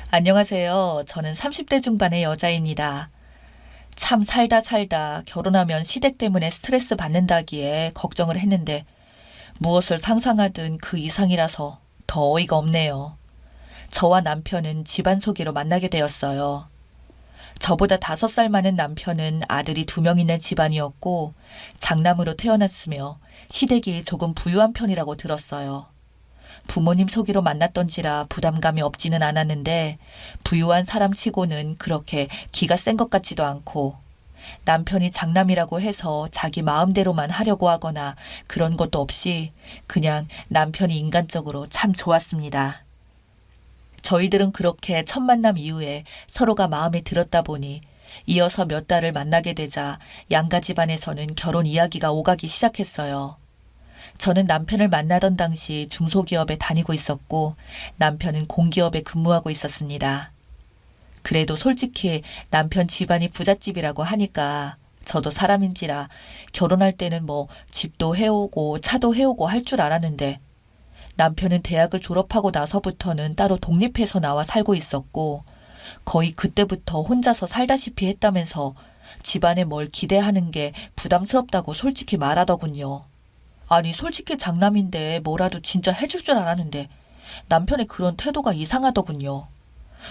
안녕하세요. 저는 30대 중반의 여자입니다. 참 살다 살다 결혼하면 시댁 때문에 스트레스 받는다기에 걱정을 했는데 무엇을 상상하든 그 이상이라서 더 어이가 없네요. 저와 남편은 집안 소개로 만나게 되었어요. 저보다 5살 많은 남편은 아들이 2명 있는 집안이었고 장남으로 태어났으며 시댁이 조금 부유한 편이라고 들었어요. 부모님 소개로 만났던지라 부담감이 없지는 않았는데 부유한 사람치고는 그렇게 기가 센 것 같지도 않고 남편이 장남이라고 해서 자기 마음대로만 하려고 하거나 그런 것도 없이 그냥 남편이 인간적으로 참 좋았습니다. 저희들은 그렇게 첫 만남 이후에 서로가 마음에 들었다 보니 이어서 몇 달을 만나게 되자 양가 집안에서는 결혼 이야기가 오가기 시작했어요. 저는 남편을 만나던 당시 중소기업에 다니고 있었고 남편은 공기업에 근무하고 있었습니다. 그래도 솔직히 남편 집안이 부잣집이라고 하니까 저도 사람인지라 결혼할 때는 뭐 집도 해오고 차도 해오고 할 줄 알았는데 남편은 대학을 졸업하고 나서부터는 따로 독립해서 나와 살고 있었고 거의 그때부터 혼자서 살다시피 했다면서 집안에 뭘 기대하는 게 부담스럽다고 솔직히 말하더군요. 아니 솔직히 장남인데 뭐라도 진짜 해줄 줄 알았는데 남편의 그런 태도가 이상하더군요.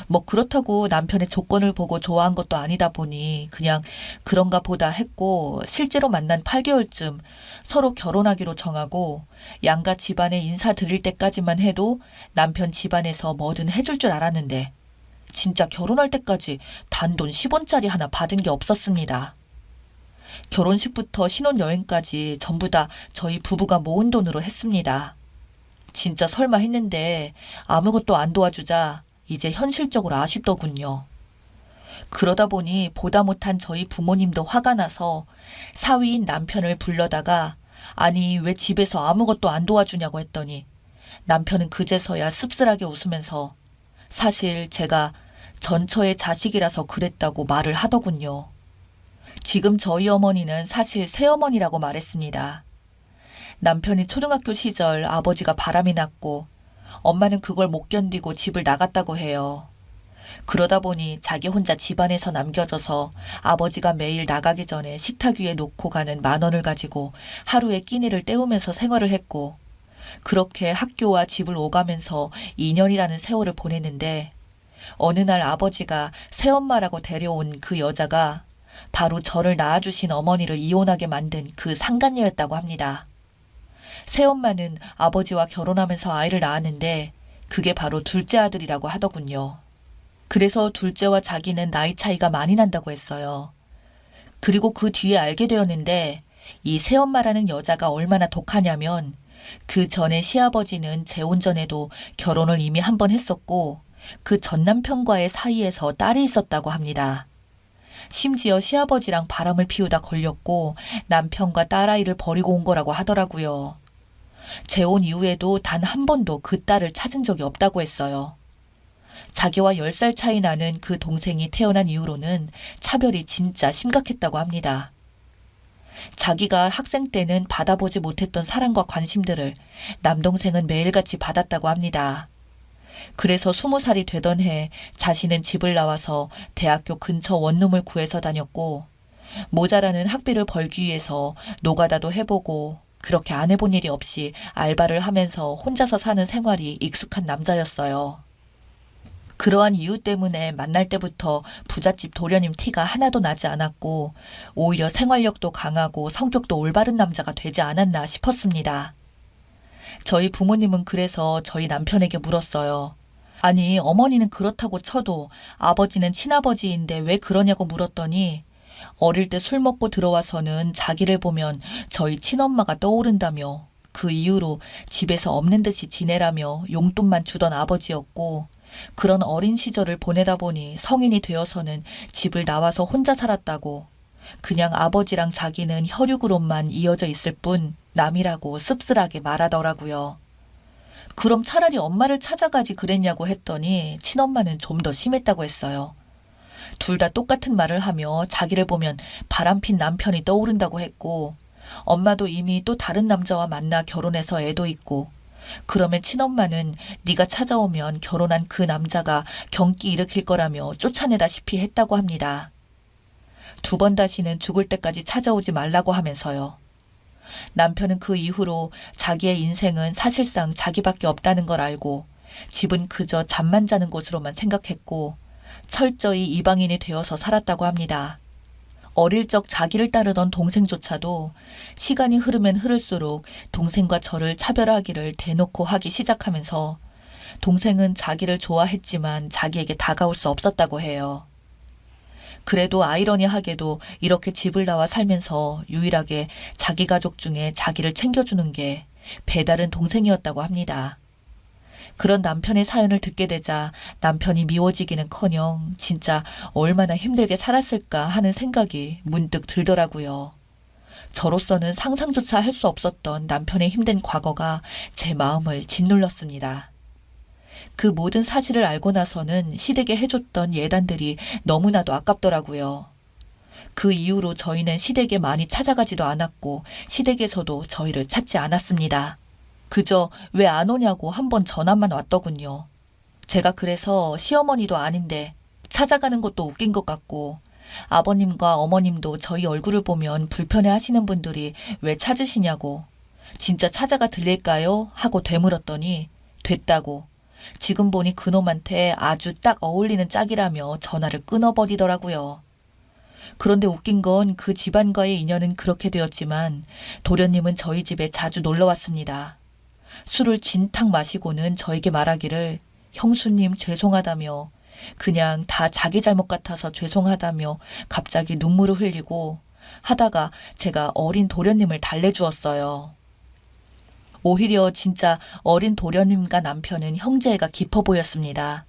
뭐 그렇다고 남편의 조건을 보고 좋아한 것도 아니다 보니 그냥 그런가 보다 했고 실제로 만난 8개월쯤 서로 결혼하기로 정하고 양가 집안에 인사드릴 때까지만 해도 남편 집안에서 뭐든 해줄 줄 알았는데 진짜 결혼할 때까지 단돈 10원짜리 하나 받은 게 없었습니다. 결혼식부터 신혼여행까지 전부 다 저희 부부가 모은 돈으로 했습니다. 진짜 설마 했는데 아무것도 안 도와주자 이제 현실적으로 아쉽더군요. 그러다 보니 보다 못한 저희 부모님도 화가 나서 사위인 남편을 불러다가 아니 왜 집에서 아무것도 안 도와주냐고 했더니 남편은 그제서야 씁쓸하게 웃으면서 사실 제가 전처의 자식이라서 그랬다고 말을 하더군요. 지금 저희 어머니는 사실 새어머니라고 말했습니다. 남편이 초등학교 시절 아버지가 바람이 났고 엄마는 그걸 못 견디고 집을 나갔다고 해요. 그러다 보니 자기 혼자 집안에서 남겨져서 아버지가 매일 나가기 전에 식탁 위에 놓고 가는 10,000원을 가지고 하루에 끼니를 때우면서 생활을 했고 그렇게 학교와 집을 오가면서 2년이라는 세월을 보냈는데 어느 날 아버지가 새엄마라고 데려온 그 여자가 바로 저를 낳아주신 어머니를 이혼하게 만든 그 상간녀였다고 합니다. 새엄마는 아버지와 결혼하면서 아이를 낳았는데 그게 바로 둘째 아들이라고 하더군요. 그래서 둘째와 자기는 나이 차이가 많이 난다고 했어요. 그리고 그 뒤에 알게 되었는데 이 새엄마라는 여자가 얼마나 독하냐면 그 전에 시아버지는 재혼 전에도 결혼을 이미 한 번 했었고 그 전 남편과의 사이에서 딸이 있었다고 합니다. 심지어 시아버지랑 바람을 피우다 걸렸고 남편과 딸아이를 버리고 온 거라고 하더라고요. 재혼 이후에도 단 한 번도 그 딸을 찾은 적이 없다고 했어요. 자기와 10살 차이 나는 그 동생이 태어난 이후로는 차별이 진짜 심각했다고 합니다. 자기가 학생 때는 받아보지 못했던 사랑과 관심들을 남동생은 매일같이 받았다고 합니다. 그래서 20살이 되던 해 자신은 집을 나와서 대학교 근처 원룸을 구해서 다녔고 모자라는 학비를 벌기 위해서 노가다도 해보고 그렇게 안 해본 일이 없이 알바를 하면서 혼자서 사는 생활이 익숙한 남자였어요. 그러한 이유 때문에 만날 때부터 부잣집 도련님 티가 하나도 나지 않았고 오히려 생활력도 강하고 성격도 올바른 남자가 되지 않았나 싶었습니다. 저희 부모님은 그래서 저희 남편에게 물었어요. 아니 어머니는 그렇다고 쳐도 아버지는 친아버지인데 왜 그러냐고 물었더니 어릴 때 술 먹고 들어와서는 자기를 보면 저희 친엄마가 떠오른다며 그 이후로 집에서 없는 듯이 지내라며 용돈만 주던 아버지였고 그런 어린 시절을 보내다 보니 성인이 되어서는 집을 나와서 혼자 살았다고 그냥 아버지랑 자기는 혈육으로만 이어져 있을 뿐 남이라고 씁쓸하게 말하더라고요. 그럼 차라리 엄마를 찾아가지 그랬냐고 했더니 친엄마는 좀 더 심했다고 했어요. 둘 다 똑같은 말을 하며 자기를 보면 바람핀 남편이 떠오른다고 했고 엄마도 이미 또 다른 남자와 만나 결혼해서 애도 있고 그러면 친엄마는 네가 찾아오면 결혼한 그 남자가 경기 일으킬 거라며 쫓아내다시피 했다고 합니다. 2번 다시는 죽을 때까지 찾아오지 말라고 하면서요. 남편은 그 이후로 자기의 인생은 사실상 자기밖에 없다는 걸 알고 집은 그저 잠만 자는 곳으로만 생각했고 철저히 이방인이 되어서 살았다고 합니다. 어릴 적 자기를 따르던 동생조차도 시간이 흐르면 흐를수록 동생과 저를 차별하기를 대놓고 하기 시작하면서 동생은 자기를 좋아했지만 자기에게 다가올 수 없었다고 해요. 그래도 아이러니하게도 이렇게 집을 나와 살면서 유일하게 자기 가족 중에 자기를 챙겨주는 게 배다른 동생이었다고 합니다. 그런 남편의 사연을 듣게 되자 남편이 미워지기는커녕 진짜 얼마나 힘들게 살았을까 하는 생각이 문득 들더라고요. 저로서는 상상조차 할 수 없었던 남편의 힘든 과거가 제 마음을 짓눌렀습니다. 그 모든 사실을 알고 나서는 시댁에 해줬던 예단들이 너무나도 아깝더라고요. 그 이후로 저희는 시댁에 많이 찾아가지도 않았고 시댁에서도 저희를 찾지 않았습니다. 그저 왜 안 오냐고 한번 전화만 왔더군요. 제가 그래서 시어머니도 아닌데 찾아가는 것도 웃긴 것 같고 아버님과 어머님도 저희 얼굴을 보면 불편해 하시는 분들이 왜 찾으시냐고 진짜 찾아가 들릴까요? 하고 되물었더니 됐다고 지금 보니 그놈한테 아주 딱 어울리는 짝이라며 전화를 끊어버리더라고요. 그런데 웃긴 건 그 집안과의 인연은 그렇게 되었지만 도련님은 저희 집에 자주 놀러 왔습니다. 술을 진탕 마시고는 저에게 말하기를 형수님 죄송하다며 그냥 다 자기 잘못 같아서 죄송하다며 갑자기 눈물을 흘리고 하다가 제가 어린 도련님을 달래주었어요. 오히려 진짜 어린 도련님과 남편은 형제애가 깊어 보였습니다.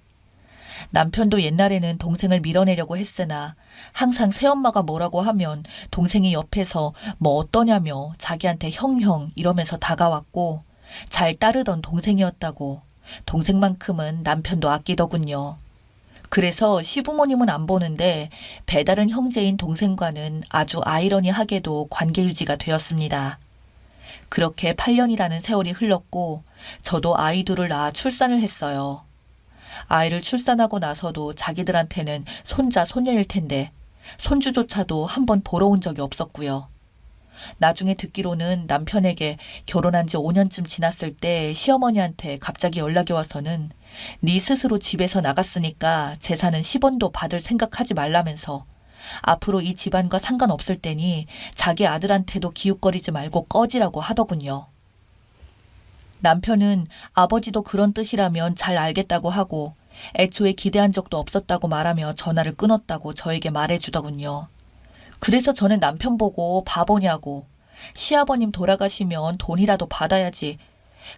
남편도 옛날에는 동생을 밀어내려고 했으나 항상 새엄마가 뭐라고 하면 동생이 옆에서 뭐 어떠냐며 자기한테 형형 이러면서 다가왔고 잘 따르던 동생이었다고 동생만큼은 남편도 아끼더군요. 그래서 시부모님은 안 보는데 배다른 형제인 동생과는 아주 아이러니하게도 관계 유지가 되었습니다. 그렇게 8년이라는 세월이 흘렀고 저도 아이 둘을 낳아 출산을 했어요. 아이를 출산하고 나서도 자기들한테는 손자 손녀일 텐데 손주조차도 한번 보러 온 적이 없었고요. 나중에 듣기로는 남편에게 결혼한 지 5년쯤 지났을 때 시어머니한테 갑자기 연락이 와서는 네 스스로 집에서 나갔으니까 재산은 10원도 받을 생각하지 말라면서 앞으로 이 집안과 상관없을 테니 자기 아들한테도 기웃거리지 말고 꺼지라고 하더군요. 남편은 아버지도 그런 뜻이라면 잘 알겠다고 하고 애초에 기대한 적도 없었다고 말하며 전화를 끊었다고 저에게 말해주더군요. 그래서 저는 남편 보고 바보냐고 시아버님 돌아가시면 돈이라도 받아야지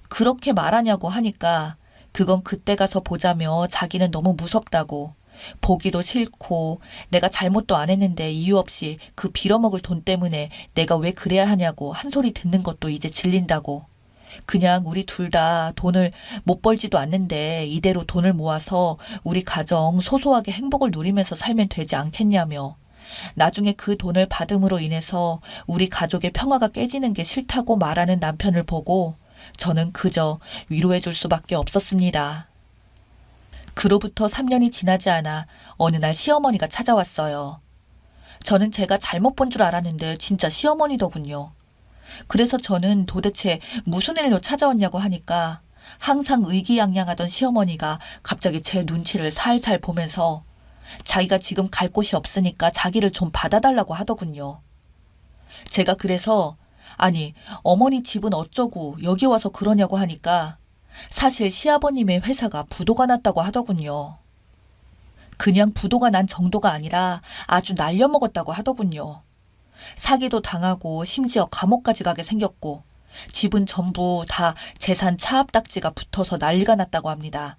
그렇게 말하냐고 하니까 그건 그때 가서 보자며 자기는 너무 무섭다고 보기도 싫고 내가 잘못도 안 했는데 이유 없이 그 빌어먹을 돈 때문에 내가 왜 그래야 하냐고 한 소리 듣는 것도 이제 질린다고 그냥 우리 둘 다 돈을 못 벌지도 않는데 이대로 돈을 모아서 우리 가정 소소하게 행복을 누리면서 살면 되지 않겠냐며 나중에 그 돈을 받음으로 인해서 우리 가족의 평화가 깨지는 게 싫다고 말하는 남편을 보고 저는 그저 위로해 줄 수밖에 없었습니다. 그로부터 3년이 지나지 않아 어느 날 시어머니가 찾아왔어요. 저는 제가 잘못 본 줄 알았는데 진짜 시어머니더군요. 그래서 저는 도대체 무슨 일로 찾아왔냐고 하니까 항상 의기양양하던 시어머니가 갑자기 제 눈치를 살살 보면서 자기가 지금 갈 곳이 없으니까 자기를 좀 받아달라고 하더군요. 제가 그래서 아니 어머니 집은 어쩌고 여기 와서 그러냐고 하니까 사실 시아버님의 회사가 부도가 났다고 하더군요. 그냥 부도가 난 정도가 아니라 아주 날려먹었다고 하더군요. 사기도 당하고 심지어 감옥까지 가게 생겼고 집은 전부 다 재산 차압딱지가 붙어서 난리가 났다고 합니다.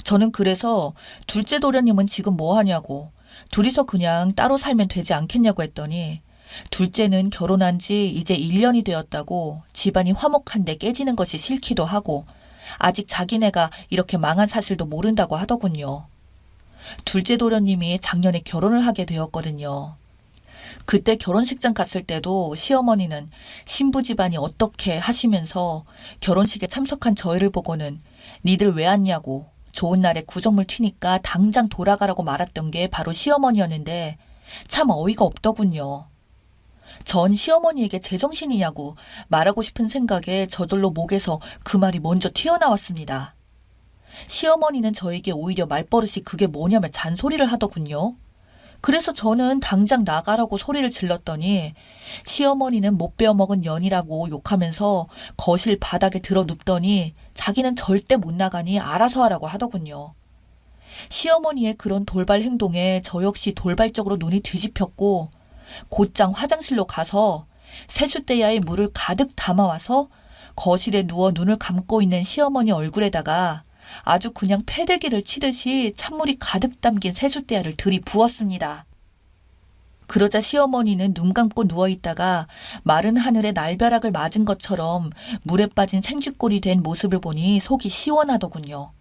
저는 그래서 둘째 도련님은 지금 뭐 하냐고 둘이서 그냥 따로 살면 되지 않겠냐고 했더니 둘째는 결혼한 지 이제 1년이 되었다고 집안이 화목한데 깨지는 것이 싫기도 하고 아직 자기네가 이렇게 망한 사실도 모른다고 하더군요. 둘째 도련님이 작년에 결혼을 하게 되었거든요. 그때 결혼식장 갔을 때도 시어머니는 신부 집안이 어떻게 하시면서 결혼식에 참석한 저희를 보고는 니들 왜 왔냐고 좋은 날에 구정물 튀니까 당장 돌아가라고 말았던 게 바로 시어머니였는데 참 어이가 없더군요. 전 시어머니에게 제정신이냐고 말하고 싶은 생각에 저절로 목에서 그 말이 먼저 튀어나왔습니다. 시어머니는 저에게 오히려 말버릇이 그게 뭐냐며 잔소리를 하더군요. 그래서 저는 당장 나가라고 소리를 질렀더니 시어머니는 못 베어먹은 년이라고 욕하면서 거실 바닥에 들어 눕더니 자기는 절대 못 나가니 알아서 하라고 하더군요. 시어머니의 그런 돌발 행동에 저 역시 돌발적으로 눈이 뒤집혔고 곧장 화장실로 가서 세숫대야에 물을 가득 담아와서 거실에 누워 눈을 감고 있는 시어머니 얼굴에다가 아주 그냥 패대기를 치듯이 찬물이 가득 담긴 세숫대야를 들이부었습니다. 그러자 시어머니는 눈 감고 누워있다가 마른 하늘에 날벼락을 맞은 것처럼 물에 빠진 생쥐꼴이 된 모습을 보니 속이 시원하더군요.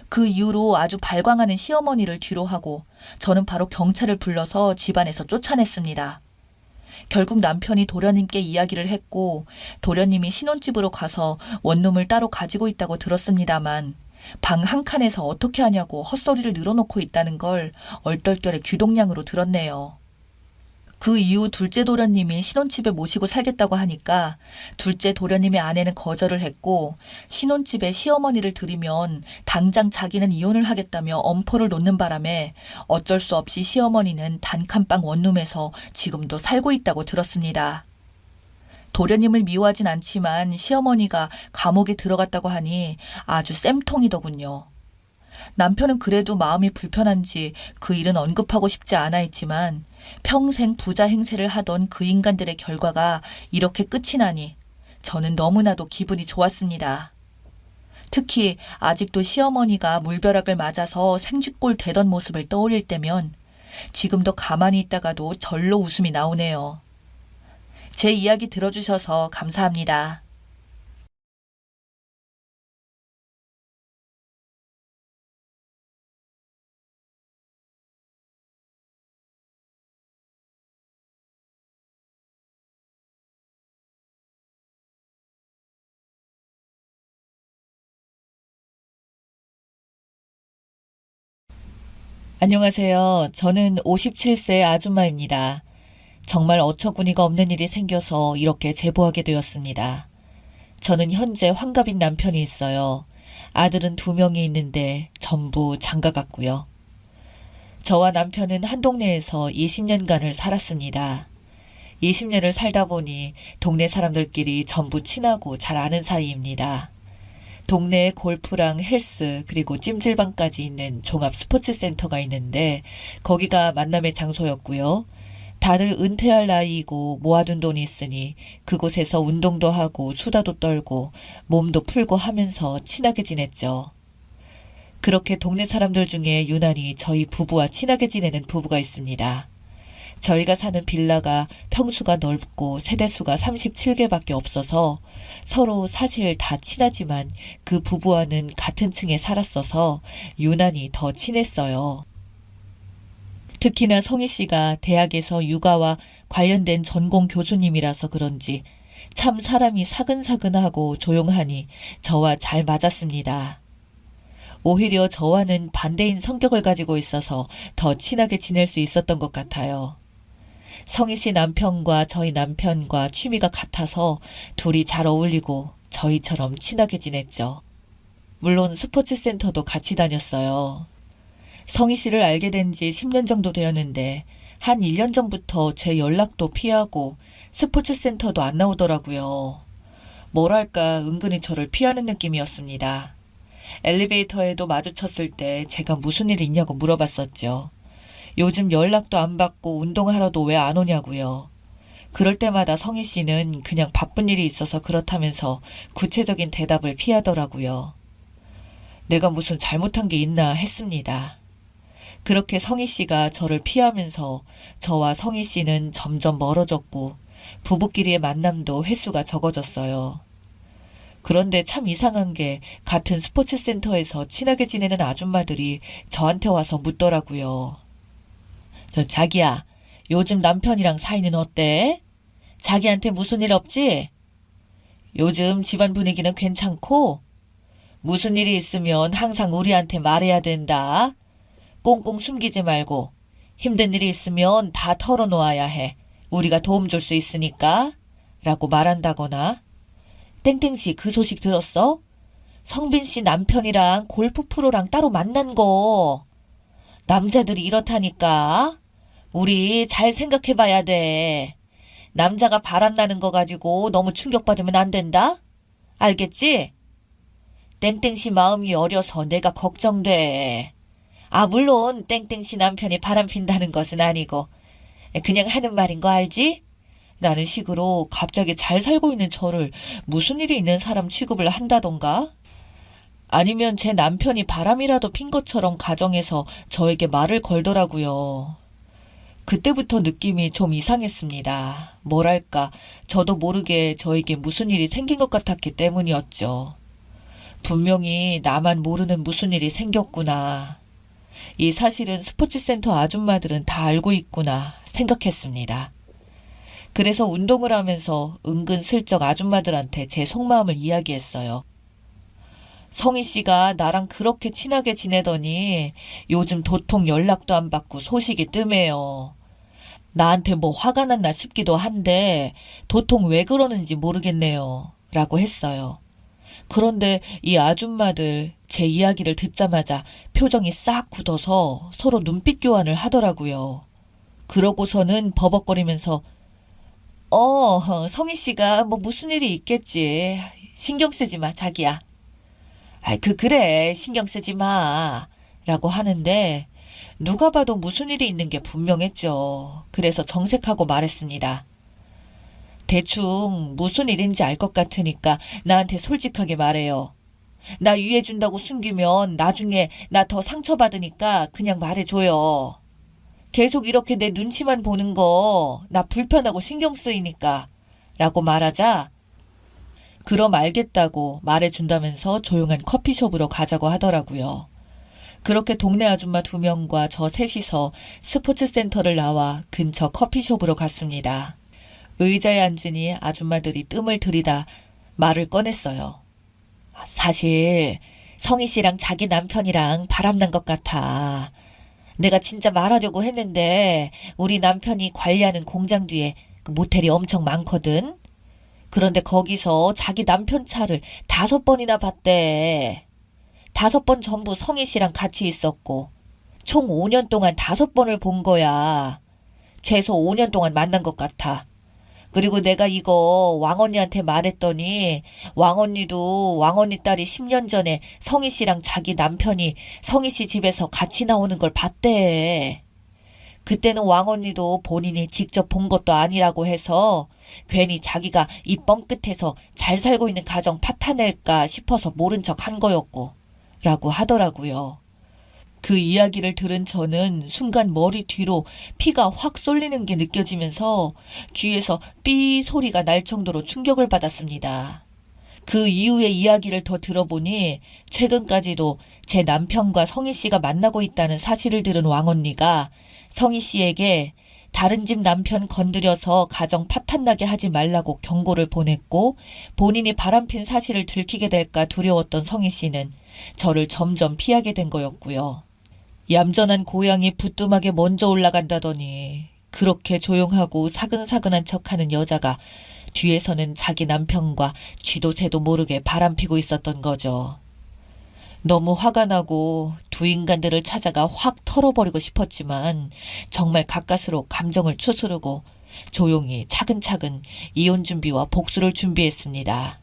그 이후로 아주 발광하는 시어머니를 뒤로하고 저는 바로 경찰을 불러서 집안에서 쫓아냈습니다. 결국 남편이 도련님께 이야기를 했고 도련님이 신혼집으로 가서 원룸을 따로 가지고 있다고 들었습니다만 방 한 칸에서 어떻게 하냐고 헛소리를 늘어놓고 있다는 걸 얼떨결에 귀동냥으로 들었네요. 그 이후 둘째 도련님이 신혼집에 모시고 살겠다고 하니까 둘째 도련님의 아내는 거절을 했고 신혼집에 시어머니를 들이면 당장 자기는 이혼을 하겠다며 엄포를 놓는 바람에 어쩔 수 없이 시어머니는 단칸방 원룸에서 지금도 살고 있다고 들었습니다. 도련님을 미워하진 않지만 시어머니가 감옥에 들어갔다고 하니 아주 쌤통이더군요. 남편은 그래도 마음이 불편한지 그 일은 언급하고 싶지 않아 했지만 평생 부자 행세를 하던 그 인간들의 결과가 이렇게 끝이 나니 저는 너무나도 기분이 좋았습니다. 특히 아직도 시어머니가 물벼락을 맞아서 생쥐꼴 되던 모습을 떠올릴 때면 지금도 가만히 있다가도 절로 웃음이 나오네요. 제 이야기 들어주셔서 감사합니다. 안녕하세요. 저는 57세 아줌마입니다. 정말 어처구니가 없는 일이 생겨서 이렇게 제보하게 되었습니다. 저는 현재 환갑인 남편이 있어요. 아들은 2명이 있는데 전부 장가 갔고요. 저와 남편은 한 동네에서 20년간을 살았습니다. 20년을 살다 보니 동네 사람들끼리 전부 친하고 잘 아는 사이입니다. 동네에 골프랑 헬스 그리고 찜질방까지 있는 종합 스포츠 센터가 있는데 거기가 만남의 장소였고요. 다들 은퇴할 나이이고 모아둔 돈이 있으니 그곳에서 운동도 하고 수다도 떨고 몸도 풀고 하면서 친하게 지냈죠. 그렇게 동네 사람들 중에 유난히 저희 부부와 친하게 지내는 부부가 있습니다. 저희가 사는 빌라가 평수가 넓고 세대수가 37개밖에 없어서 서로 사실 다 친하지만 그 부부와는 같은 층에 살았어서 유난히 더 친했어요. 특히나 성희 씨가 대학에서 육아와 관련된 전공 교수님이라서 그런지 참 사람이 사근사근하고 조용하니 저와 잘 맞았습니다. 오히려 저와는 반대인 성격을 가지고 있어서 더 친하게 지낼 수 있었던 것 같아요. 성희 씨 남편과 저희 남편과 취미가 같아서 둘이 잘 어울리고 저희처럼 친하게 지냈죠. 물론 스포츠 센터도 같이 다녔어요. 성희 씨를 알게 된 지 10년 정도 되었는데 한 1년 전부터 제 연락도 피하고 스포츠 센터도 안 나오더라고요. 뭐랄까 은근히 저를 피하는 느낌이었습니다. 엘리베이터에도 마주쳤을 때 제가 무슨 일 있냐고 물어봤었죠. 요즘 연락도 안 받고 운동하러도 왜 안 오냐고요. 그럴 때마다 성희 씨는 그냥 바쁜 일이 있어서 그렇다면서 구체적인 대답을 피하더라고요. 내가 무슨 잘못한 게 있나 했습니다. 그렇게 성희 씨가 저를 피하면서 저와 성희 씨는 점점 멀어졌고 부부끼리의 만남도 횟수가 적어졌어요. 그런데 참 이상한 게 같은 스포츠 센터에서 친하게 지내는 아줌마들이 저한테 와서 묻더라고요. 자기야, 요즘 남편이랑 사이는 어때? 자기한테 무슨 일 없지? 요즘 집안 분위기는 괜찮고? 무슨 일이 있으면 항상 우리한테 말해야 된다. 꽁꽁 숨기지 말고 힘든 일이 있으면 다 털어놓아야 해. 우리가 도움 줄 수 있으니까. 라고 말한다거나. 땡땡씨 그 소식 들었어? 성빈씨 남편이랑 골프 프로랑 따로 만난 거. 남자들이 이렇다니까. 우리 잘 생각해봐야 돼. 남자가 바람나는 거 가지고 너무 충격받으면 안 된다? 알겠지? 땡땡씨 마음이 어려서 내가 걱정돼. 물론 땡땡씨 남편이 바람핀다는 것은 아니고 그냥 하는 말인 거 알지? 라는 식으로 갑자기 잘 살고 있는 저를 무슨 일이 있는 사람 취급을 한다던가? 아니면 제 남편이 바람이라도 핀 것처럼 가정해서 저에게 말을 걸더라고요. 그때부터 느낌이 좀 이상했습니다. 뭐랄까, 저도 모르게 저에게 무슨 일이 생긴 것 같았기 때문이었죠. 분명히 나만 모르는 무슨 일이 생겼구나. 이 사실은 스포츠센터 아줌마들은 다 알고 있구나 생각했습니다. 그래서 운동을 하면서 은근슬쩍 아줌마들한테 제 속마음을 이야기했어요. 성희 씨가 나랑 그렇게 친하게 지내더니 요즘 도통 연락도 안 받고 소식이 뜸해요. 나한테 뭐 화가 났나 싶기도 한데 도통 왜 그러는지 모르겠네요. 라고 했어요. 그런데 이 아줌마들 제 이야기를 듣자마자 표정이 싹 굳어서 서로 눈빛 교환을 하더라고요. 그러고서는 버벅거리면서 성희 씨가 뭐 무슨 일이 있겠지. 신경 쓰지 마, 자기야. 그래. 신경 쓰지 마. 라고 하는데 누가 봐도 무슨 일이 있는 게 분명했죠. 그래서 정색하고 말했습니다. 대충 무슨 일인지 알 것 같으니까 나한테 솔직하게 말해요. 나 유해준다고 숨기면 나중에 나 더 상처받으니까 그냥 말해줘요. 계속 이렇게 내 눈치만 보는 거 나 불편하고 신경 쓰이니까 라고 말하자 그럼 알겠다고 말해준다면서 조용한 커피숍으로 가자고 하더라고요. 그렇게 동네 아줌마 2명과 저 셋이서 스포츠센터를 나와 근처 커피숍으로 갔습니다. 의자에 앉으니 아줌마들이 뜸을 들이다 말을 꺼냈어요. 사실 성희 씨랑 자기 남편이랑 바람난 것 같아. 내가 진짜 말하려고 했는데 우리 남편이 관리하는 공장 뒤에 모텔이 엄청 많거든. 그런데 거기서 자기 남편 차를 5번이나 봤대. 5번 전부 성희 씨랑 같이 있었고 총 5년 동안 5번을 본 거야. 최소 5년 동안 만난 것 같아. 그리고 내가 이거 왕언니한테 말했더니 왕언니도 왕언니 딸이 10년 전에 성희 씨랑 자기 남편이 성희 씨 집에서 같이 나오는 걸 봤대. 그때는 왕언니도 본인이 직접 본 것도 아니라고 해서 괜히 자기가 이 뻥끝에서 잘 살고 있는 가정 파탄낼까 싶어서 모른 척 한 거였고 라고 하더라고요. 그 이야기를 들은 저는 순간 머리 뒤로 피가 확 쏠리는 게 느껴지면서 귀에서 삐 소리가 날 정도로 충격을 받았습니다. 그 이후의 이야기를 더 들어보니 최근까지도 제 남편과 성희 씨가 만나고 있다는 사실을 들은 왕언니가 성희 씨에게 다른 집 남편 건드려서 가정 파탄나게 하지 말라고 경고를 보냈고 본인이 바람핀 사실을 들키게 될까 두려웠던 성희 씨는 저를 점점 피하게 된 거였고요. 얌전한 고양이 부뚜막에 먼저 올라간다더니 그렇게 조용하고 사근사근한 척하는 여자가 뒤에서는 자기 남편과 쥐도 새도 모르게 바람피고 있었던 거죠. 너무 화가 나고 두 인간들을 찾아가 확 털어버리고 싶었지만 정말 가까스로 감정을 추스르고 조용히 차근차근 이혼 준비와 복수를 준비했습니다.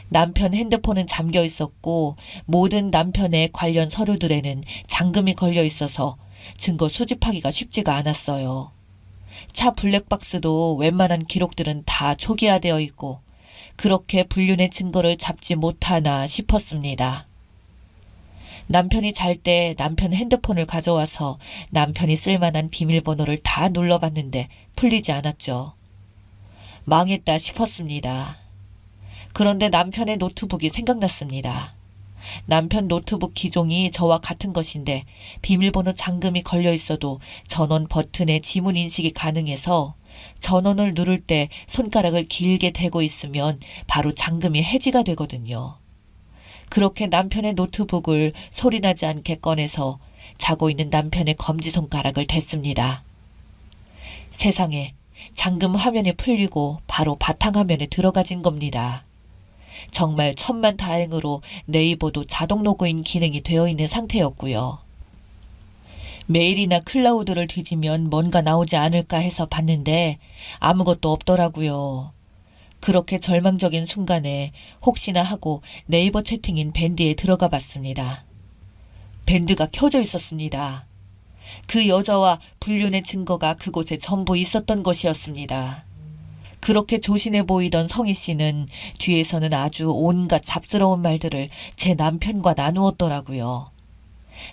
남편 핸드폰은 잠겨 있었고 모든 남편의 관련 서류들에는 잠금이 걸려 있어서 증거 수집하기가 쉽지가 않았어요. 차 블랙박스도 웬만한 기록들은 다 초기화되어 있고 그렇게 불륜의 증거를 잡지 못하나 싶었습니다. 남편이 잘 때 남편 핸드폰을 가져와서 남편이 쓸만한 비밀번호를 다 눌러봤는데 풀리지 않았죠. 망했다 싶었습니다. 그런데 남편의 노트북이 생각났습니다. 남편 노트북 기종이 저와 같은 것인데 비밀번호 잠금이 걸려 있어도 전원 버튼에 지문 인식이 가능해서 전원을 누를 때 손가락을 길게 대고 있으면 바로 잠금이 해지가 되거든요. 그렇게 남편의 노트북을 소리나지 않게 꺼내서 자고 있는 남편의 검지손가락을 댔습니다. 세상에, 잠금 화면이 풀리고 바로 바탕화면에 들어가진 겁니다. 정말 천만다행으로 네이버도 자동 로그인 기능이 되어 있는 상태였고요. 메일이나 클라우드를 뒤지면 뭔가 나오지 않을까 해서 봤는데 아무것도 없더라고요. 그렇게 절망적인 순간에 혹시나 하고 네이버 채팅인 밴드에 들어가 봤습니다. 밴드가 켜져 있었습니다. 그 여자와 불륜의 증거가 그곳에 전부 있었던 것이었습니다. 그렇게 조신해 보이던 성희 씨는 뒤에서는 아주 온갖 잡스러운 말들을 제 남편과 나누었더라고요.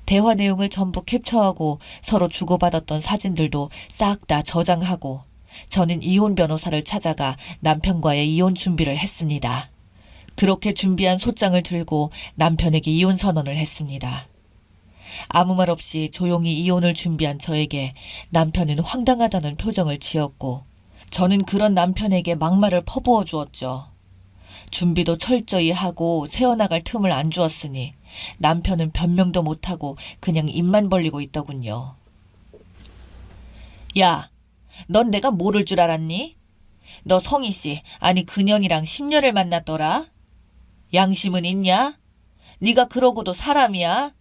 대화 내용을 전부 캡처하고 서로 주고받았던 사진들도 싹 다 저장하고 저는 이혼 변호사를 찾아가 남편과의 이혼 준비를 했습니다. 그렇게 준비한 소장을 들고 남편에게 이혼 선언을 했습니다. 아무 말 없이 조용히 이혼을 준비한 저에게 남편은 황당하다는 표정을 지었고 저는 그런 남편에게 막말을 퍼부어 주었죠. 준비도 철저히 하고 새어나갈 틈을 안 주었으니 남편은 변명도 못하고 그냥 입만 벌리고 있더군요. 야, 넌 내가 모를 줄 알았니? 너 성희 씨, 아니 그년이랑 10년을 만났더라? 양심은 있냐? 네가 그러고도 사람이야?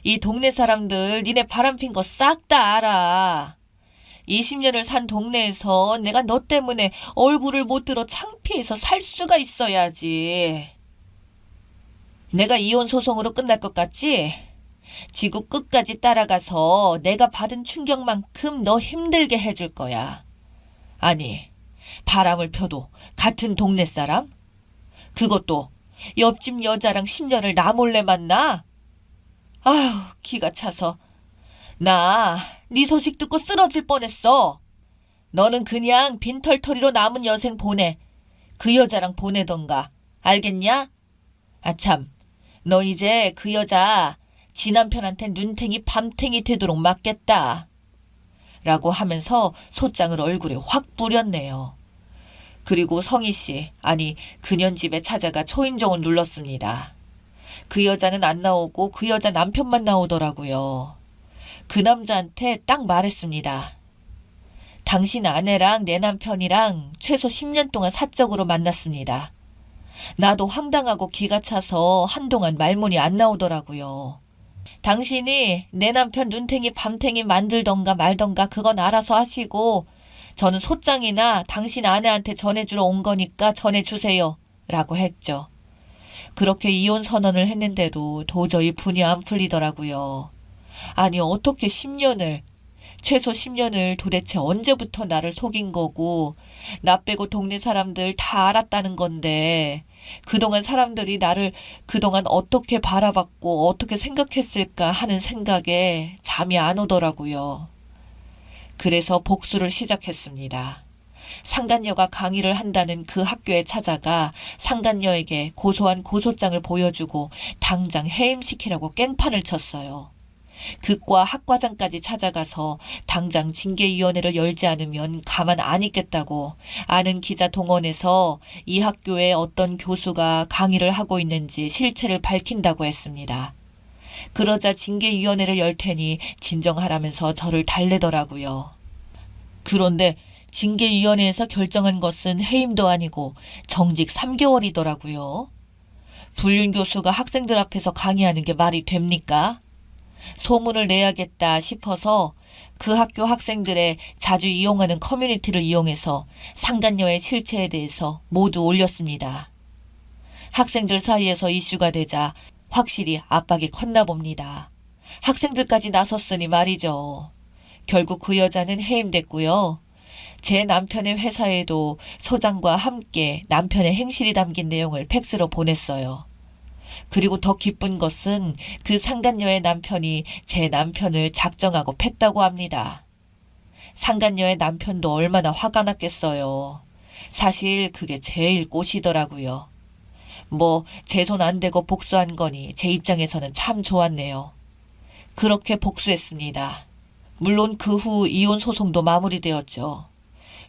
이 동네 사람들 니네 바람핀 거 싹 다 알아. 20년을 산 동네에서 내가 너 때문에 얼굴을 못 들어 창피해서 살 수가 있어야지. 내가 이혼 소송으로 끝날 것 같지? 지구 끝까지 따라가서 내가 받은 충격만큼 너 힘들게 해줄 거야. 아니, 바람을 펴도 같은 동네 사람? 그것도 옆집 여자랑 10년을 나 몰래 만나? 아휴, 기가 차서. 나 네 소식 듣고 쓰러질 뻔했어. 너는 그냥 빈털터리로 남은 여생 보내. 그 여자랑 보내던가. 알겠냐? 아참, 너 이제 그 여자 지 남편한테 눈탱이 밤탱이 되도록 맡겠다. 라고 하면서 소장을 얼굴에 확 뿌렸네요. 그리고 성희 씨, 아니 그년 집에 찾아가 초인종을 눌렀습니다. 그 여자는 안 나오고 그 여자 남편만 나오더라고요. 그 남자한테 딱 말했습니다. 당신 아내랑 내 남편이랑 최소 10년 동안 사적으로 만났습니다. 나도 황당하고 기가 차서 한동안 말문이 안 나오더라고요. 당신이 내 남편 눈탱이 밤탱이 만들던가 말던가 그건 알아서 하시고 저는 소장이나 당신 아내한테 전해주러 온 거니까 전해주세요. 라고 했죠. 그렇게 이혼 선언을 했는데도 도저히 분이 안 풀리더라고요. 아니 어떻게 10년을, 최소 10년을 도대체 언제부터 나를 속인 거고 나 빼고 동네 사람들 다 알았다는 건데 그동안 사람들이 나를 그동안 어떻게 바라봤고 어떻게 생각했을까 하는 생각에 잠이 안 오더라고요. 그래서 복수를 시작했습니다. 상간녀가 강의를 한다는 그 학교에 찾아가 상간녀에게 고소한 고소장을 보여주고 당장 해임시키라고 깽판을 쳤어요. 극과 학과장까지 찾아가서 당장 징계위원회를 열지 않으면 가만 안 있겠다고 아는 기자 동원해서 이 학교에 어떤 교수가 강의를 하고 있는지 실체를 밝힌다고 했습니다. 그러자 징계위원회를 열 테니 진정하라면서 저를 달래더라고요. 그런데 징계위원회에서 결정한 것은 해임도 아니고 정직 3개월이더라고요. 불륜 교수가 학생들 앞에서 강의하는 게 말이 됩니까? 소문을 내야겠다 싶어서 그 학교 학생들의 자주 이용하는 커뮤니티를 이용해서 상간녀의 실체에 대해서 모두 올렸습니다. 학생들 사이에서 이슈가 되자 확실히 압박이 컸나 봅니다. 학생들까지 나섰으니 말이죠. 결국 그 여자는 해임됐고요. 제 남편의 회사에도 소장과 함께 남편의 행실이 담긴 내용을 팩스로 보냈어요. 그리고 더 기쁜 것은 그 상간녀의 남편이 제 남편을 작정하고 팼다고 합니다. 상간녀의 남편도 얼마나 화가 났겠어요. 사실 그게 제일 꽃이더라고요. 제 손 안 대고 복수한 거니 제 입장에서는 참 좋았네요. 그렇게 복수했습니다. 물론 그 후 이혼 소송도 마무리되었죠.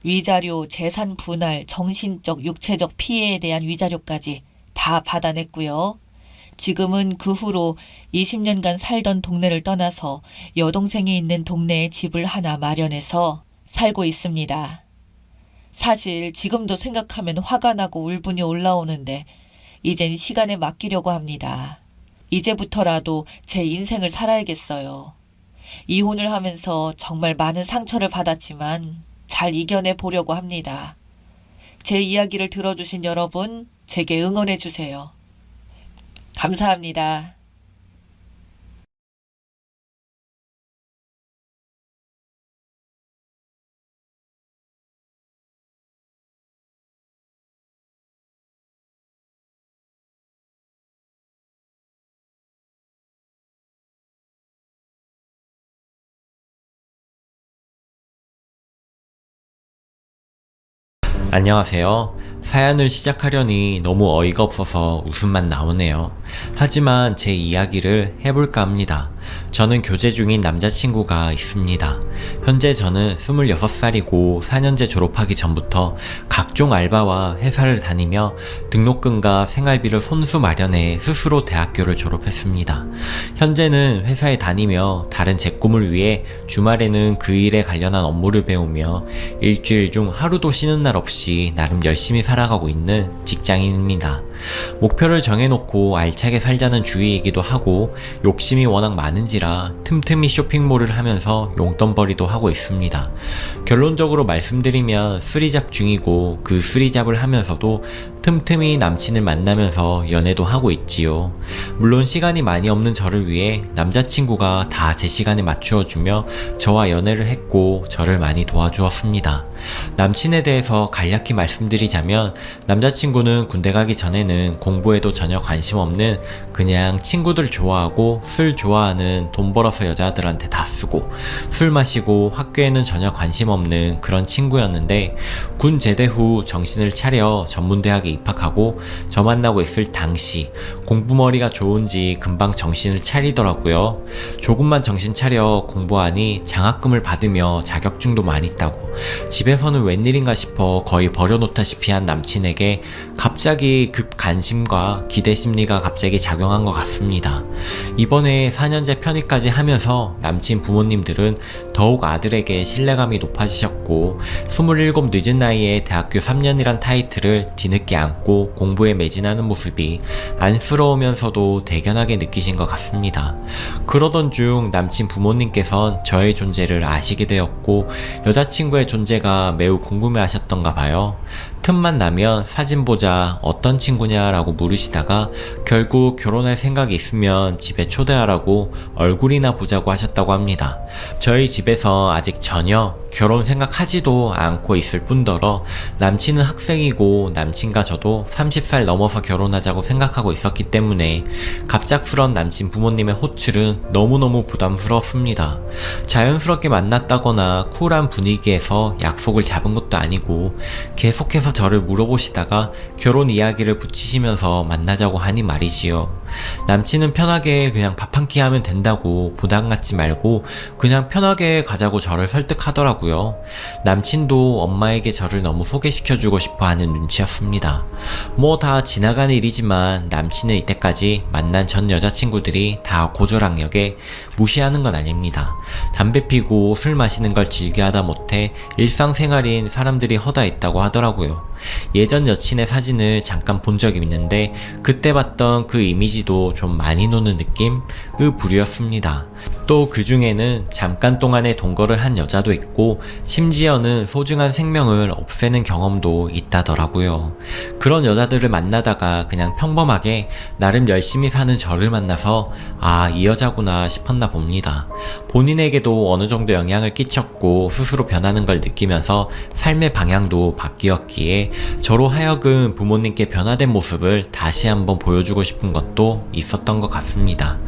위자료, 재산 분할, 정신적, 육체적 피해에 대한 위자료까지 다 받아냈고요. 지금은 그 후로 20년간 살던 동네를 떠나서 여동생이 있는 동네에 집을 하나 마련해서 살고 있습니다. 사실 지금도 생각하면 화가 나고 울분이 올라오는데 이젠 시간에 맡기려고 합니다. 이제부터라도 제 인생을 살아야겠어요. 이혼을 하면서 정말 많은 상처를 받았지만 잘 이겨내 보려고 합니다. 제 이야기를 들어주신 여러분, 제게 응원해 주세요. 감사합니다. 안녕하세요. 사연을 시작하려니 너무 어이가 없어서 웃음만 나오네요. 하지만 제 이야기를 해볼까 합니다. 저는 교제 중인 남자친구가 있습니다. 현재 저는 26살이고 4년제 졸업하기 전부터 각종 알바와 회사를 다니며 등록금과 생활비를 손수 마련해 스스로 대학교를 졸업했습니다. 현재는 회사에 다니며 다른 제 꿈을 위해 주말에는 그 일에 관련한 업무를 배우며 일주일 중 하루도 쉬는 날 없이 나름 열심히 살아가고 있는 직장인입니다. 목표를 정해놓고 알차게 살자는 주의이기도 하고 욕심이 워낙 많은지라 틈틈이 쇼핑몰을 하면서 용돈벌이도 하고 있습니다. 결론적으로 말씀드리면 쓰리잡 중이고 그 쓰리잡을 하면서도 틈틈이 남친을 만나면서 연애도 하고 있지요. 물론 시간이 많이 없는 저를 위해 남자친구가 다 제 시간에 맞추어주며 저와 연애를 했고 저를 많이 도와주었습니다. 남친에 대해서 간략히 말씀드리자면 남자친구는 군대 가기 전에는 공부에도 전혀 관심 없는 그냥 친구들 좋아하고 술 좋아하는 돈 벌어서 여자들한테 다 쓰고 술 마시고 학교에는 전혀 관심 없는 그런 친구였는데 군 제대 후 정신을 차려 전문대학에 입학하고 저 만나고 있을 당시 공부머리가 좋은지 금방 정신을 차리더라고요. 조금만 정신 차려 공부하니 장학금을 받으며 자격증도 많이 따고 집에서는 웬일인가 싶어 거의 버려놓다시피 한 남친에게 갑자기 급 관심과 기대 심리가 갑자기 작용한 것 같습니다. 이번에 4년제 편입까지 하면서 남친 부모님들은 더욱 아들에게 신뢰감이 높아지셨고 27 늦은 나이에 대학교 3년이란 타이틀을 뒤늦게 안고 공부에 매진하는 모습이 안쓰러우면서도 대견하게 느끼신 것 같습니다. 그러던 중 남친 부모님께선 저의 존재를 아시게 되었고 여자친구의 존재가 매우 궁금해 하셨던가 봐요. 틈만 나면 사진 보자, 어떤 친구냐라고 물으시다가 결국 결혼할 생각이 있으면 집에 초대하라고 얼굴이나 보자고 하셨다고 합니다. 저희 집에서 아직 전혀 결혼 생각하지도 않고 있을 뿐더러 남친은 학생이고 남친과 저도 30살 넘어서 결혼하자고 생각하고 있었기 때문에 갑작스런 남친 부모님의 호출은 너무너무 부담스러웠습니다. 자연스럽게 만났다거나 쿨한 분위기에서 약속을 잡은 것도 아니고 계속해서 저를 물어보시다가 결혼 이야기를 붙이시면서 만나자고 하니 말이지요. 남친은 편하게 그냥 밥 한 끼 하면 된다고 부담 갖지 말고 그냥 편하게 가자고 저를 설득하더라고요. 남친도 엄마에게 저를 너무 소개시켜주고 싶어 하는 눈치였습니다. 다 지나가는 일이지만 남친은 이때까지 만난 전 여자친구들이 다 고조랑역에 무시하는 건 아닙니다. 담배 피고 술 마시는 걸 즐겨하다 못해 일상생활인 사람들이 허다했다고 하더라고요. 예전 여친의 사진을 잠깐 본 적이 있는데 그때 봤던 그 이미지도 좀 많이 노는 느낌의 부류였습니다. 또 그 중에는 잠깐 동안의 동거를 한 여자도 있고 심지어는 소중한 생명을 없애는 경험도 있다더라고요. 그런 여자들을 만나다가 그냥 평범하게 나름 열심히 사는 저를 만나서 이 여자구나 싶었나 봅니다. 본인에게도 어느 정도 영향을 끼쳤고 스스로 변하는 걸 느끼면서 삶의 방향도 바뀌었기에 저로 하여금 부모님께 변화된 모습을 다시 한번 보여주고 싶은 것도 있었던 것 같습니다.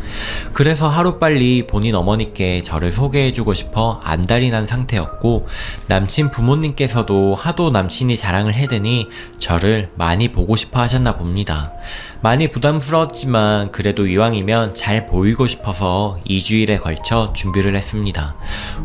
그래서 하루빨리 본인 본인 어머니께 저를 소개해주고 싶어 안달이 난 상태였고, 남친 부모님께서도 하도 남친이 자랑을 해대니 저를 많이 보고 싶어 하셨나 봅니다. 많이 부담스러웠지만 그래도 이왕이면 잘 보이고 싶어서 2주일에 걸쳐 준비를 했습니다.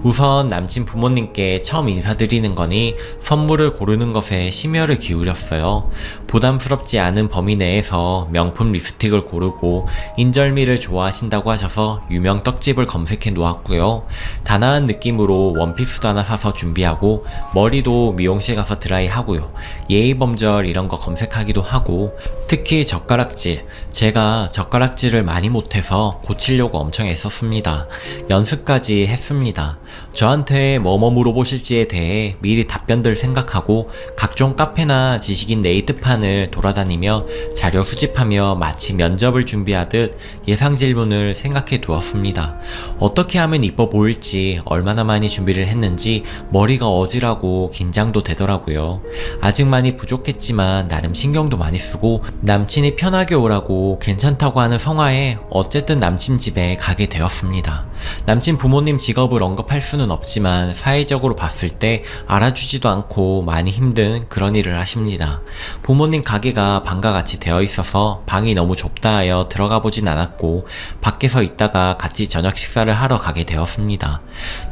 우선 남친 부모님께 처음 인사드리는 거니 선물을 고르는 것에 심혈을 기울였어요. 부담스럽지 않은 범위 내에서 명품 립스틱을 고르고, 인절미를 좋아하신다고 하셔서 유명 떡집을 검색해 놓았고요. 단아한 느낌으로 원피스도 하나 사서 준비하고, 머리도 미용실 가서 드라이 하고요. 예의범절 이런 거 검색하기도 하고, 특히 젓가락질, 제가 젓가락질을 많이 못해서 고치려고 엄청 애썼습니다. 연습까지 했습니다. 저한테 뭐뭐 물어보실지에 대해 미리 답변들 생각하고 각종 카페나 지식인 네이트판을 돌아다니며 자료 수집하며 마치 면접을 준비하듯 예상 질문을 생각해 두었습니다. 어떻게 하면 이뻐 보일지 얼마나 많이 준비를 했는지 머리가 어지라고 긴장도 되더라고요. 아직 많이 부족했지만 나름 신경도 많이 쓰고, 남친이 편하게 오라고 괜찮다고 하는 성화에 어쨌든 남친 집에 가게 되었습니다. 남친 부모님 직업을 언급할 수는 없지만 사회적으로 봤을 때 알아주지도 않고 많이 힘든 그런 일을 하십니다. 부모님 가게가 방과 같이 되어 있어서 방이 너무 좁다 하여 들어가 보진 않았고, 밖에서 있다가 같이 저녁 식사를 하러 가게 되었습니다.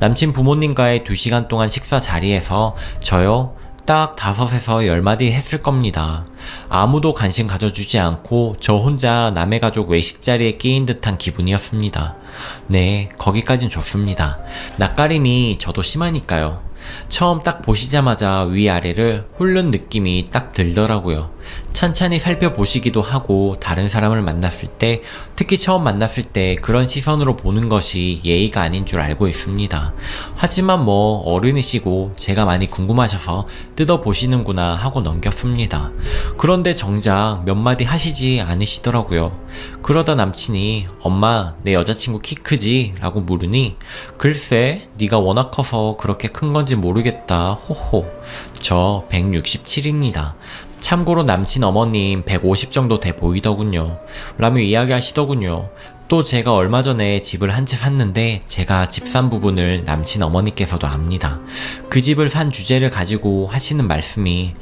남친 부모님과의 2시간 동안 식사 자리에서 저요? 딱 5에서 10마디 했을 겁니다. 아무도 관심 가져주지 않고 저 혼자 남의 가족 외식 자리에 끼인 듯한 기분이었습니다. 네, 거기까진 좋습니다. 낯가림이 저도 심하니까요. 처음 딱 보시자마자 위아래를 훑는 느낌이 딱 들더라고요. 찬찬히 살펴보시기도 하고, 다른 사람을 만났을 때, 특히 처음 만났을 때 그런 시선으로 보는 것이 예의가 아닌 줄 알고 있습니다. 하지만 뭐 어른이시고 제가 많이 궁금하셔서 뜯어보시는구나 하고 넘겼습니다. 그런데 정작 몇 마디 하시지 않으시더라고요. 그러다 남친이 "엄마, 내 여자친구 키 크지?" 라고 물으니, "글쎄, 네가 워낙 커서 그렇게 큰 건지 모르겠다. 호호. 저 167입니다. 참고로 남친 어머님 150 정도 돼 보이더군요. 라며 이야기하시더군요. 또 제가 얼마 전에 집을 한 채 샀는데 제가 집 산 부분을 남친 어머니께서도 압니다. 그 집을 산 주제를 가지고 하시는 말씀이,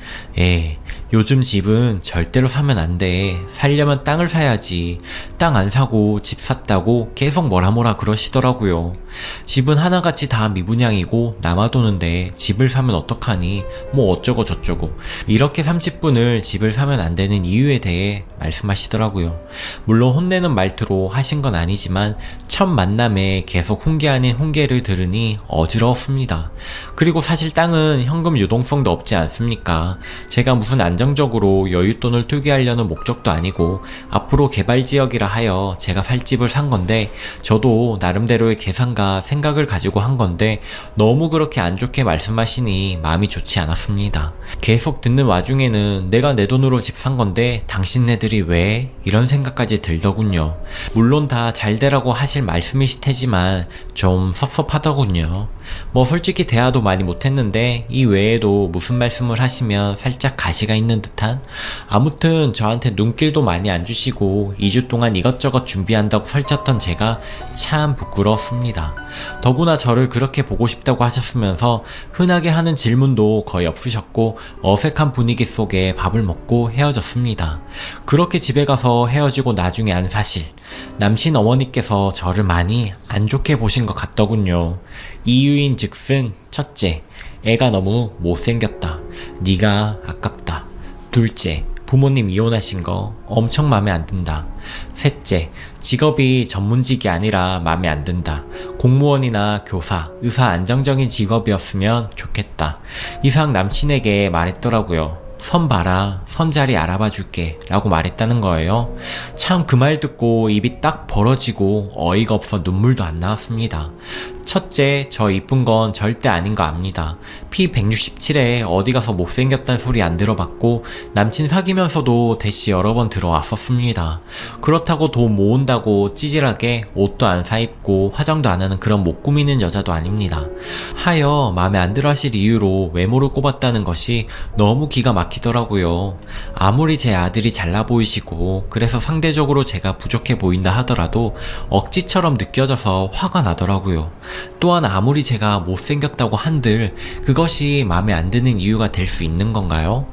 요즘 집은 절대로 사면 안 돼. 살려면 땅을 사야지. 땅 안 사고 집 샀다고 계속 뭐라 그러시더라고요. 집은 하나같이 다 미분양이고 남아도는데 집을 사면 어떡하니? 뭐 어쩌고 저쩌고. 이렇게 30분을 집을 사면 안 되는 이유에 대해 말씀하시더라고요. 물론 혼내는 말투로 하신 건 아니지만 첫 만남에 계속 훈계 아닌 훈계를 들으니 어지러웠습니다. 그리고 사실 땅은 현금 유동성도 없지 않습니까? 제가 무슨 안정적으로 여윳돈을 투기하려는 목적도 아니고, 앞으로 개발지역이라 하여 제가 살 집을 산 건데, 저도 나름대로의 계산과 생각을 가지고 한 건데, 너무 그렇게 안 좋게 말씀하시니 마음이 좋지 않았습니다. 계속 듣는 와중에는 내가 내 돈으로 집 산 건데 당신네들이 왜? 이런 생각까지 들더군요. 물론 다 잘되라고 하실 말씀이실 테지만 좀 섭섭하더군요. 뭐 솔직히 대화도 많이 못했는데 이 외에도 무슨 말씀을 하시면 살짝 가시가 있는 듯한? 아무튼 저한테 눈길도 많이 안 주시고 2주 동안 이것저것 준비한다고 설쳤던 제가 참 부끄러웠습니다. 더구나 저를 그렇게 보고 싶다고 하셨으면서 흔하게 하는 질문도 거의 없으셨고, 어색한 분위기 속에 밥을 먹고 헤어졌습니다. 그렇게 집에 가서 헤어지고 나중에 안 사실, 남친 어머니께서 저를 많이 안 좋게 보신 것 같더군요. 이유인 즉슨, 첫째, 애가 너무 못생겼다. 네가 아깝다. 둘째, 부모님 이혼하신 거 엄청 맘에 안 든다. 셋째, 직업이 전문직이 아니라 맘에 안 든다. 공무원이나 교사, 의사 안정적인 직업이었으면 좋겠다. 이상 남친에게 말했더라고요. 선 봐라, 선 자리 알아봐 줄게 라고 말했다는 거예요. 참 그 말 듣고 입이 딱 벌어지고 어이가 없어 눈물도 안 나왔습니다. 첫째, 저 이쁜 건 절대 아닌 거 압니다. 피 167에 어디 가서 못생겼단 소리 안 들어봤고 남친 사귀면서도 대시 여러 번 들어왔었습니다. 그렇다고 돈 모은다고 찌질하게 옷도 안 사입고 화장도 안 하는 그런 못 꾸미는 여자도 아닙니다. 하여 마음에 안 들어 하실 이유로 외모를 꼽았다는 것이 너무 기가 막히더라고요. 아무리 제 아들이 잘나 보이시고 그래서 상대적으로 제가 부족해 보인다 하더라도 억지처럼 느껴져서 화가 나더라고요. 또한 아무리 제가 못생겼다고 한들 그것이 마음에 안 드는 이유가 될 수 있는 건가요?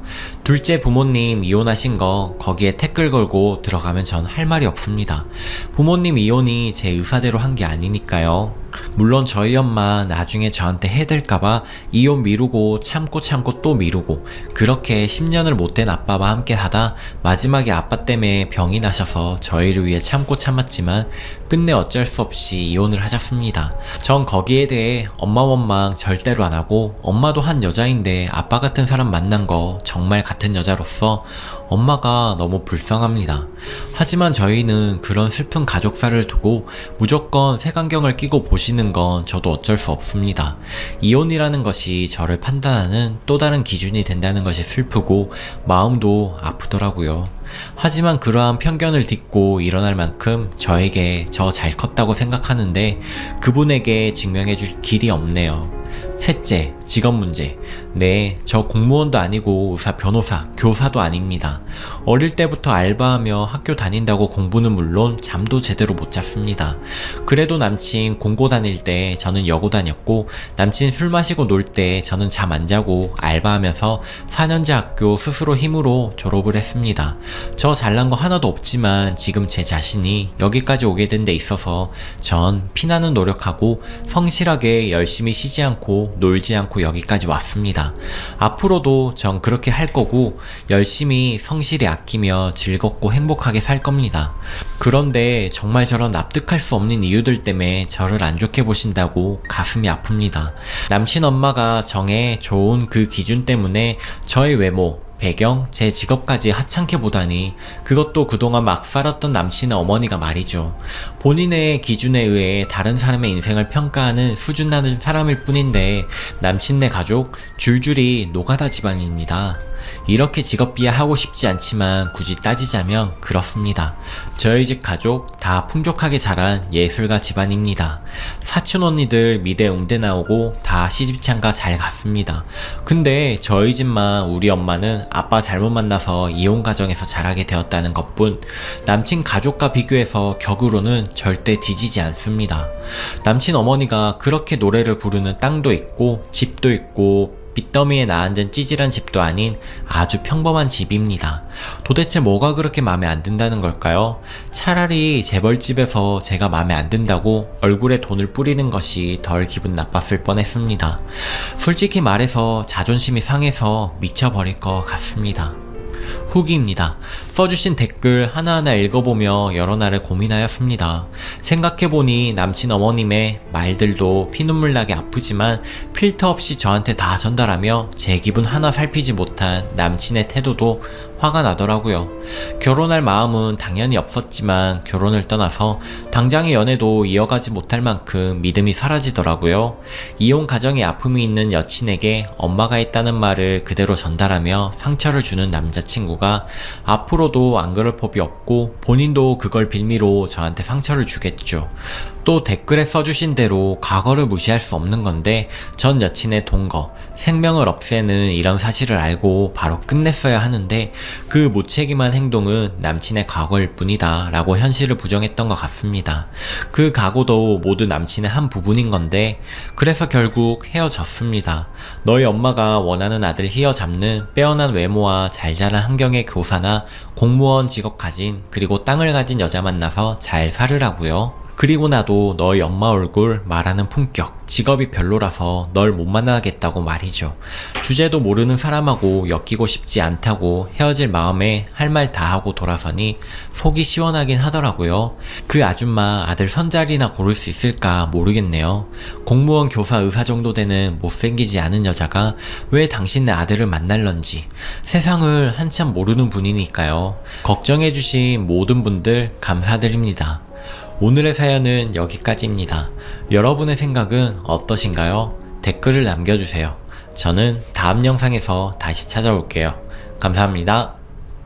둘째, 부모님 이혼하신 거 거기에 태클 걸고 들어가면 전 할 말이 없습니다. 부모님 이혼이 제 의사대로 한 게 아니니까요. 물론 저희 엄마 나중에 저한테 해댈까봐 이혼 미루고 참고 또 미루고 그렇게 10년을 못된 아빠와 함께 하다 마지막에 아빠 때문에 병이 나셔서 저희를 위해 참고 참았지만 끝내 어쩔 수 없이 이혼을 하셨습니다. 전 거기에 대해 엄마 원망 절대로 안 하고 엄마도 한 여자인데 아빠 같은 사람 만난 거 정말 같은 여자로서 엄마가 너무 불쌍합니다. 하지만 저희는 그런 슬픈 가족사를 두고 무조건 색안경을 끼고 보시는 건 저도 어쩔 수 없습니다. 이혼이라는 것이 저를 판단하는 또 다른 기준이 된다는 것이 슬프고 마음도 아프더라고요. 하지만 그러한 편견을 딛고 일어날 만큼 저에게 저 잘 컸다고 생각하는데 그분에게 증명해줄 길이 없네요. 셋째, 직업 문제. 네, 저 공무원도 아니고 의사, 변호사, 교사도 아닙니다. 어릴 때부터 알바하며 학교 다닌다고 공부는 물론 잠도 제대로 못 잤습니다. 그래도 남친 공고 다닐 때 저는 여고 다녔고 남친 술 마시고 놀 때 저는 잠 안 자고 알바하면서 4년제 학교 스스로 힘으로 졸업을 했습니다. 저 잘난 거 하나도 없지만 지금 제 자신이 여기까지 오게 된 데 있어서 전 피나는 노력하고 성실하게 열심히 쉬지 않고 놀지 않고 여기까지 왔습니다. 앞으로도 전 그렇게 할 거고 열심히 성실히 아끼며 즐겁고 행복하게 살 겁니다. 그런데 정말 저런 납득할 수 없는 이유들 때문에 저를 안 좋게 보신다고 가슴이 아픕니다. 남친 엄마가 정해 좋은 그 기준 때문에 저의 외모, 배경, 제 직업까지 하찮게 보다니 그것도 그동안 막 살았던 남친의 어머니가 말이죠. 본인의 기준에 의해 다른 사람의 인생을 평가하는 수준 낮은 사람일 뿐인데 남친네 가족 줄줄이 노가다 집안입니다. 이렇게 직업 비하하고 싶지 않지만 굳이 따지자면 그렇습니다. 저희 집 가족 다 풍족하게 자란 예술가 집안입니다. 사촌 언니들 미대 음대 나오고 다 시집장가 잘 갔습니다. 근데 저희 집만 우리 엄마는 아빠 잘못 만나서 이혼 가정에서 자라게 되었다는 것뿐 남친 가족과 비교해서 격으로는 절대 뒤지지 않습니다. 남친 어머니가 그렇게 노래를 부르는 땅도 있고 집도 있고 빚더미에 나앉은 찌질한 집도 아닌 아주 평범한 집입니다. 도대체 뭐가 그렇게 마음에 안 든다는 걸까요? 차라리 재벌집에서 제가 마음에 안 든다고 얼굴에 돈을 뿌리는 것이 덜 기분 나빴을 뻔했습니다. 솔직히 말해서 자존심이 상해서 미쳐버릴 것 같습니다. 후기입니다. 써주신 댓글 하나하나 읽어보며 여러 날을 고민하였습니다. 생각해보니 남친 어머님의 말들도 피눈물 나게 아프지만 필터 없이 저한테 다 전달하며 제 기분 하나 살피지 못한 남친의 태도도 화가 나더라고요. 결혼할 마음은 당연히 없었지만 결혼을 떠나서 당장의 연애도 이어가지 못할 만큼 믿음이 사라지더라고요. 이혼 가정에 아픔이 있는 여친에게 엄마가 했다는 말을 그대로 전달하며 상처를 주는 남자친구가 앞으로도 안 그럴 법이 없고 본인도 그걸 빌미로 저한테 상처를 주겠죠. 또 댓글에 써주신 대로 과거를 무시할 수 없는 건데 전 여친의 동거, 생명을 없애는 이런 사실을 알고 바로 끝냈어야 하는데 그 무책임한 행동은 남친의 과거일 뿐이다 라고 현실을 부정했던 것 같습니다. 그 각오도 모두 남친의 한 부분인 건데 그래서 결국 헤어졌습니다. 너희 엄마가 원하는 아들 휘어잡는 빼어난 외모와 잘 자란 환경의 교사나 공무원 직업 가진 그리고 땅을 가진 여자 만나서 잘 살으라고요. 그리고 나도 너희 엄마 얼굴, 말하는 품격, 직업이 별로라서 널 못 만나겠다고 말이죠. 주제도 모르는 사람하고 엮이고 싶지 않다고 헤어질 마음에 할 말 다 하고 돌아서니 속이 시원하긴 하더라고요. 그 아줌마 아들 선자리나 고를 수 있을까 모르겠네요. 공무원, 교사, 의사 정도 되는 못생기지 않은 여자가 왜 당신네 아들을 만날런지 세상을 한참 모르는 분이니까요. 걱정해주신 모든 분들 감사드립니다. 오늘의 사연은 여기까지입니다. 여러분의 생각은 어떠신가요? 댓글을 남겨주세요. 저는 다음 영상에서 다시 찾아올게요. 감사합니다.